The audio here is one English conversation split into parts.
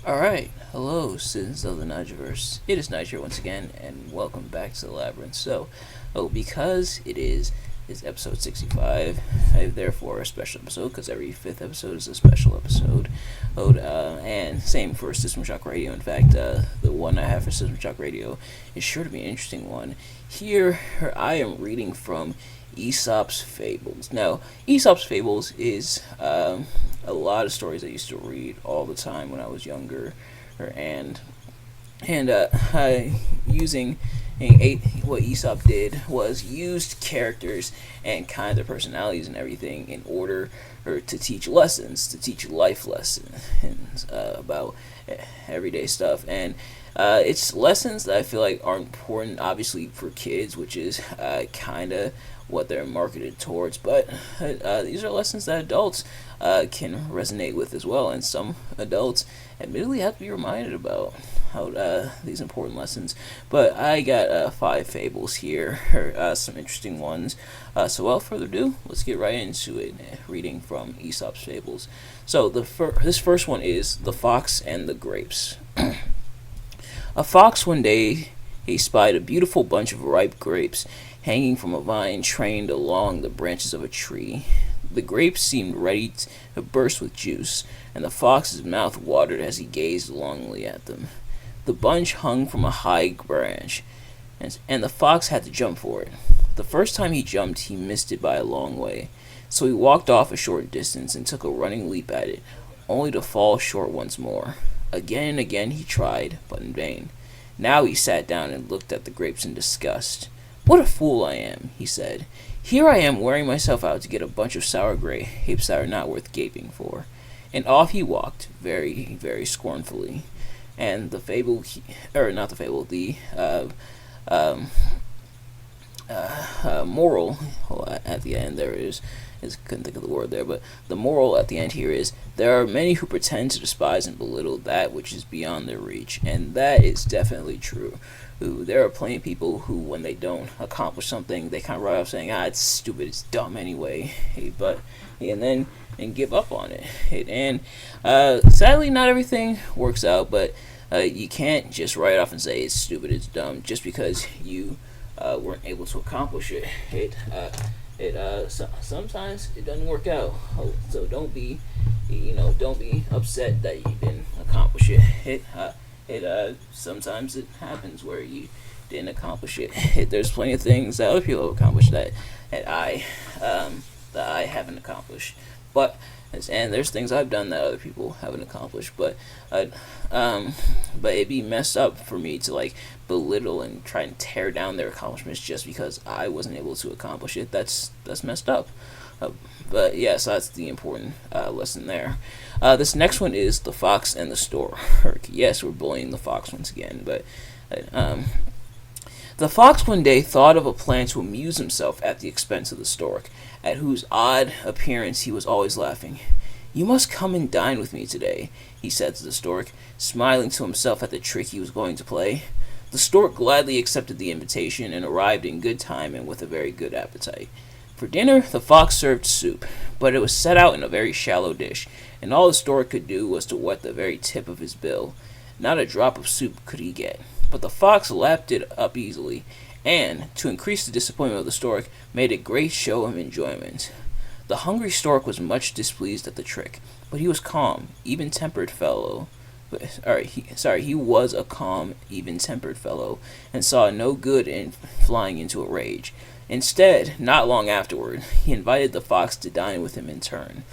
Alright, hello, citizens of the Nigelverse. It is Nigel once again, and welcome back to the Labyrinth. Because it is episode 65, I have therefore a special episode, because every fifth episode is a special episode. And same for System Shock Radio. In fact, the one I have for System Shock Radio is sure to be an interesting one. Here, I am reading from Aesop's Fables. Now, Aesop's Fables is a lot of stories I used to read all the time when I was younger, and using what Aesop did was used characters and kind of their personalities and everything in order to teach lessons, to teach life lessons about everyday stuff. And it's lessons that I feel like are important, obviously, for kids, which is kind of what they're marketed towards. But these are lessons that adults can resonate with as well. And some adults, admittedly, have to be reminded about how these important lessons. But I got 5 fables here, some interesting ones. So without further ado, let's get right into it, reading from Aesop's Fables. So this first one is The Fox and the Grapes. A fox one day he spied a beautiful bunch of ripe grapes hanging from a vine trained along the branches of a tree. The grapes seemed ready to burst with juice, and the fox's mouth watered as he gazed longingly at them. The bunch hung from a high branch, and the fox had to jump for it. The first time he jumped, he missed it by a long way, so he walked off a short distance and took a running leap at it, only to fall short once more. Again and again he tried, but in vain. Now he sat down and looked at the grapes in disgust. "What a fool I am," he said. "Here I am wearing myself out to get a bunch of sour grapes that are not worth gaping for." And off he walked, very, very scornfully. And the fable, not the fable, the moral at the end there is couldn't think of the word there, but the moral at the end here is there are many who pretend to despise and belittle that which is beyond their reach, and that is definitely true. There are plenty of people who, when they don't accomplish something, they kind of write off saying, it's stupid, it's dumb anyway, and give up on it. And sadly, not everything works out, but you can't just write it off and say it's stupid, it's dumb, just because you weren't able to accomplish it. Sometimes it doesn't work out. So don't be upset that you didn't accomplish it. Sometimes it happens where you didn't accomplish it. There's plenty of things that other people have accomplished that I haven't accomplished. But there's things I've done that other people haven't accomplished. But it'd be messed up for me to belittle and try and tear down their accomplishments just because I wasn't able to accomplish it. That's messed up. But yes, that's the important lesson there. This next one is The Fox and the Stork. Yes, we're bullying the fox once again, but the fox one day thought of a plan to amuse himself at the expense of the stork, at whose odd appearance he was always laughing. "You must come and dine with me today," he said to the stork, smiling to himself at the trick he was going to play. The stork gladly accepted the invitation and arrived in good time and with a very good appetite. For dinner, the fox served soup, but it was set out in a very shallow dish, and all the stork could do was to wet the very tip of his bill. Not a drop of soup could he get, but the fox lapped it up easily, and, to increase the disappointment of the stork, made a great show of enjoyment. The hungry stork was much displeased at the trick, but he was calm, even-tempered fellow. He was a calm, even-tempered fellow, and saw no good in flying into a rage. Instead, not long afterward, he invited the fox to dine with him in turn.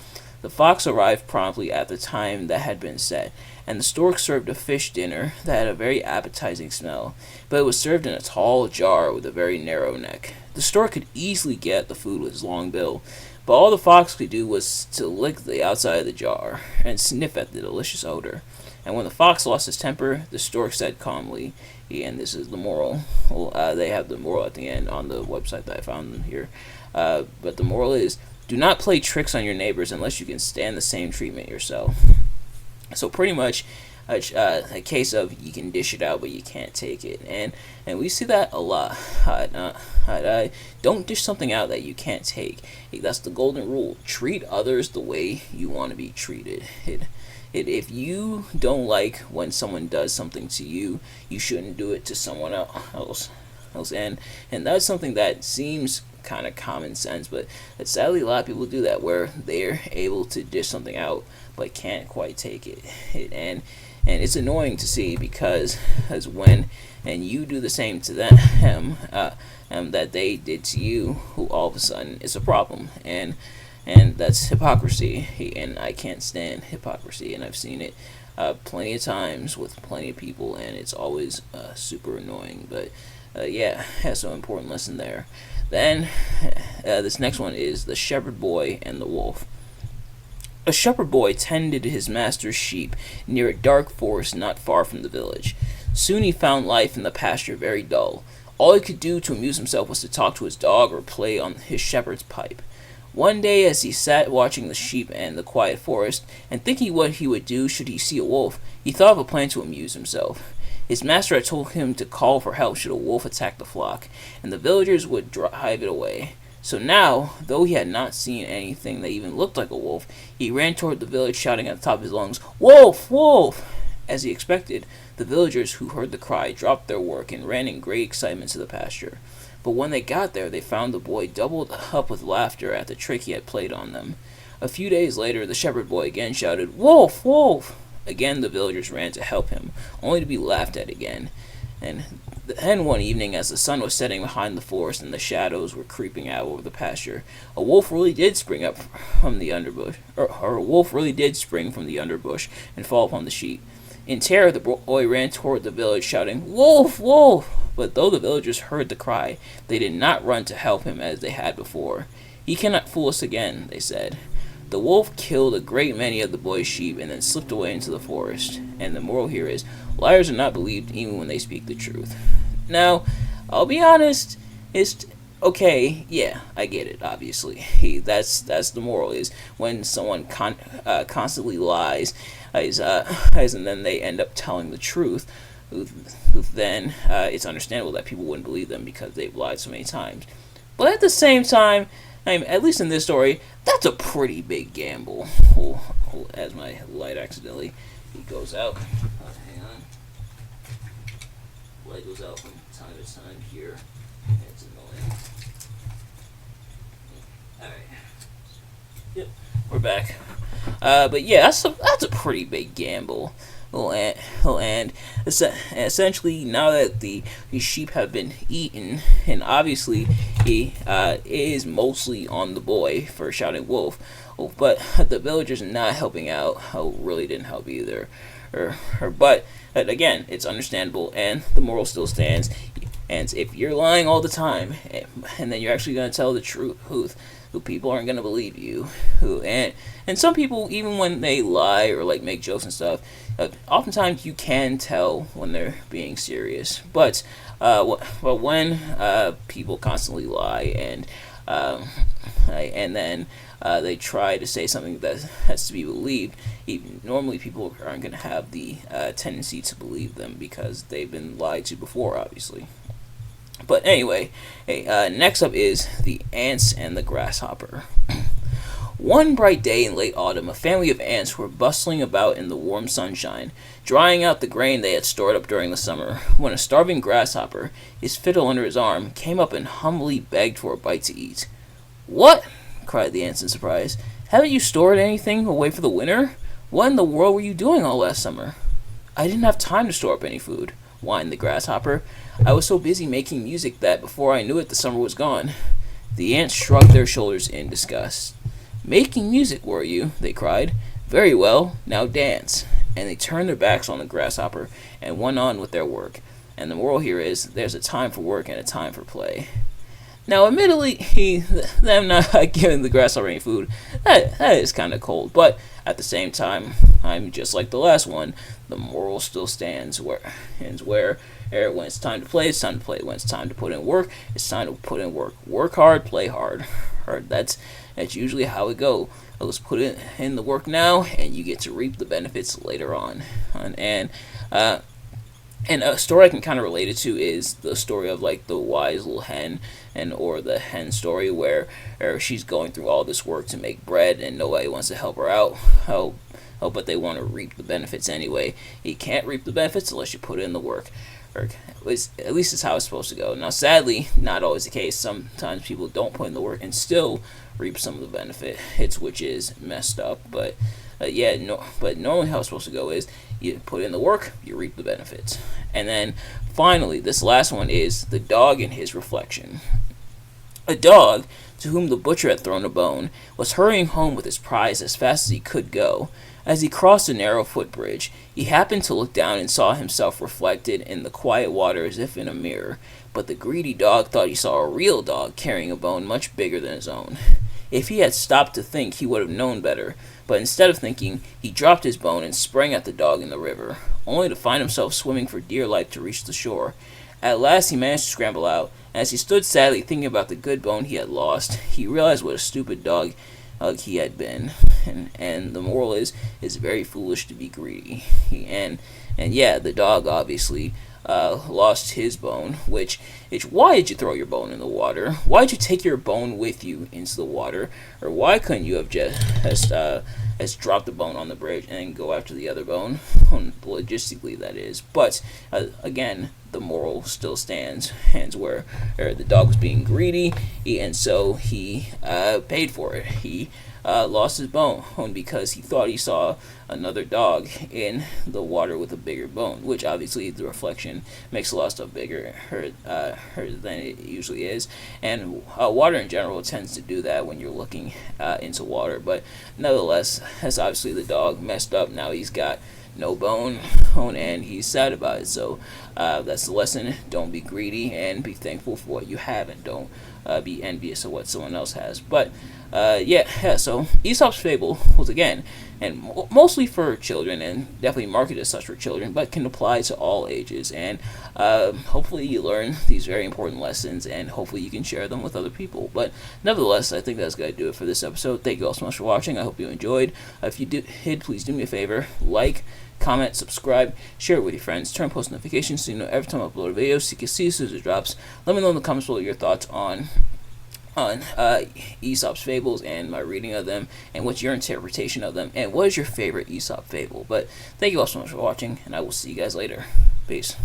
The fox arrived promptly at the time that had been set, and the stork served a fish dinner that had a very appetizing smell, but it was served in a tall jar with a very narrow neck. The stork could easily get at the food with his long bill, but all the fox could do was to lick the outside of the jar and sniff at the delicious odor. And when the fox lost his temper, the stork said calmly, and this is the moral. They have the moral at the end on the website that I found them here. But the moral is, do not play tricks on your neighbors unless you can stand the same treatment yourself. So pretty much, a case of you can dish it out but you can't take it, and we see that a lot. Don't dish something out that you can't take. That's the golden rule. Treat others the way you want to be treated. If you don't like when someone does something to you, you shouldn't do it to someone else. And that's something that seems kind of common sense, but sadly a lot of people do that, where they're able to dish something out but can't quite take it. And it's annoying to see, because as when and you do the same to them that they did to you, who all of a sudden it's a problem, and that's hypocrisy, and I can't stand hypocrisy, and I've seen it plenty of times with plenty of people, and it's always super annoying. But yeah, so important lesson there. Then this next one is the shepherd boy and the wolf. A shepherd boy tended his master's sheep near a dark forest not far from the village. Soon he found life in the pasture very dull. All he could do to amuse himself was to talk to his dog or play on his shepherd's pipe. One day, as he sat watching the sheep and the quiet forest, and thinking what he would do should he see a wolf, he thought of a plan to amuse himself. His master had told him to call for help should a wolf attack the flock, and the villagers would drive it away. So now, though he had not seen anything that even looked like a wolf, he ran toward the village shouting at the top of his lungs, "Wolf! Wolf!" As he expected, the villagers who heard the cry dropped their work and ran in great excitement to the pasture. But when they got there, they found the boy doubled up with laughter at the trick he had played on them. A few days later, the shepherd boy again shouted, "Wolf! Wolf!" Again the villagers ran to help him, only to be laughed at again. And then one evening, as the sun was setting behind the forest and the shadows were creeping out over the pasture, a wolf really did spring up from the underbush, or a wolf really did spring from the underbush and fall upon the sheep. In terror, the boy ran toward the village, shouting, "Wolf! Wolf!" But though the villagers heard the cry, they did not run to help him as they had before. "He cannot fool us again," they said. The wolf killed a great many of the boy's sheep and then slipped away into the forest. And the moral here is, liars are not believed even when they speak the truth. Now, I'll be honest, it's okay, yeah, I get it, obviously. That's the moral, is when someone constantly lies, and then they end up telling the truth, then it's understandable that people wouldn't believe them because they've lied so many times. But at the same time, at least in this story, that's a pretty big gamble. As my light accidentally goes out. Hang on. Light goes out from time to time here. It's annoying. Alright. Yep, we're back. But yeah, that's a pretty big gamble. And essentially, now that the sheep have been eaten, and obviously he is mostly on the boy for shouting wolf, but the villagers not helping out really didn't help either. But again, it's understandable, and the moral still stands. And if you're lying all the time, and then you're actually going to tell the truth, people aren't going to believe you. And some people, even when they lie or like make jokes and stuff, oftentimes you can tell when they're being serious. But when people constantly lie and then they try to say something that has to be believed, normally people aren't going to have the tendency to believe them because they've been lied to before, obviously. But anyway, next up is the ants and the grasshopper. One bright day in late autumn, a family of ants were bustling about in the warm sunshine, drying out the grain they had stored up during the summer, when a starving grasshopper, his fiddle under his arm, came up and humbly begged for a bite to eat. "What?" cried the ants in surprise. "Haven't you stored anything away for the winter? What in the world were you doing all last summer?" "I didn't have time to store up any food," whined the grasshopper. "I was so busy making music that before I knew it the summer was gone." The ants shrugged their shoulders in disgust. "Making music, were you?" they cried. "Very well, now dance." And they turned their backs on the grasshopper and went on with their work. And the moral here is, there's a time for work and a time for play. Now, admittedly, them not giving the grasshopper any food, that is kind of cold. But at the same time, I'm just like the last one. The moral still stands where When it's time to play, it's time to play. When it's time to put in work, it's time to put in work. Work hard, play hard. That's usually how it goes. Let's put in the work now, and you get to reap the benefits later on. And a story I can kind of relate it to is the story of like the wise little hen, or the hen story where she's going through all this work to make bread and nobody wants to help her out. But they want to reap the benefits anyway. You can't reap the benefits unless you put in the work. Or at least it's how it's supposed to go. Now, sadly, not always the case. Sometimes people don't put in the work and still reap some of the benefits, which is messed up. But but normally how it's supposed to go is you put in the work, you reap the benefits. And then finally, this last one is the dog and his reflection. A dog, to whom the butcher had thrown a bone, was hurrying home with his prize as fast as he could go. As he crossed a narrow footbridge, he happened to look down and saw himself reflected in the quiet water as if in a mirror. But the greedy dog thought he saw a real dog carrying a bone much bigger than his own. If he had stopped to think, he would have known better. But instead of thinking, he dropped his bone and sprang at the dog in the river, only to find himself swimming for dear life to reach the shore. At last he managed to scramble out, and as he stood sadly thinking about the good bone he had lost, he realized what a stupid dog he had been. And the moral is, it's very foolish to be greedy. And yeah, the dog obviously lost his bone, which why did you throw your bone in the water? Why did you take your bone with you into the water? Or why couldn't you have just dropped the bone on the bridge and then go after the other bone? Logistically, that is. But again, the moral still stands, where the dog was being greedy, and so he paid for it. He lost his bone because he thought he saw another dog in the water with a bigger bone, which obviously the reflection makes a lot of stuff bigger than it usually is. And water in general tends to do that when you're looking into water. But nevertheless, that's obviously the dog messed up. Now he's got no bone, and he's sad about it. So that's the lesson. Don't be greedy, and be thankful for what you have, and don't be envious of what someone else has. But so Aesop's Fable was, again, and mostly for children, and definitely marketed as such for children, but can apply to all ages. And hopefully you learn these very important lessons, and hopefully you can share them with other people. But nevertheless, I think that's going to do it for this episode. Thank you all so much for watching. I hope you enjoyed. If you did, please do me a favor, like, comment, subscribe, share it with your friends, turn post notifications so you know every time I upload a video, so you can see as soon as it drops. Let me know in the comments below your thoughts on Aesop's Fables and my reading of them, and what's your interpretation of them, and what is your favorite Aesop Fable. But thank you all so much for watching, and I will see you guys later. Peace.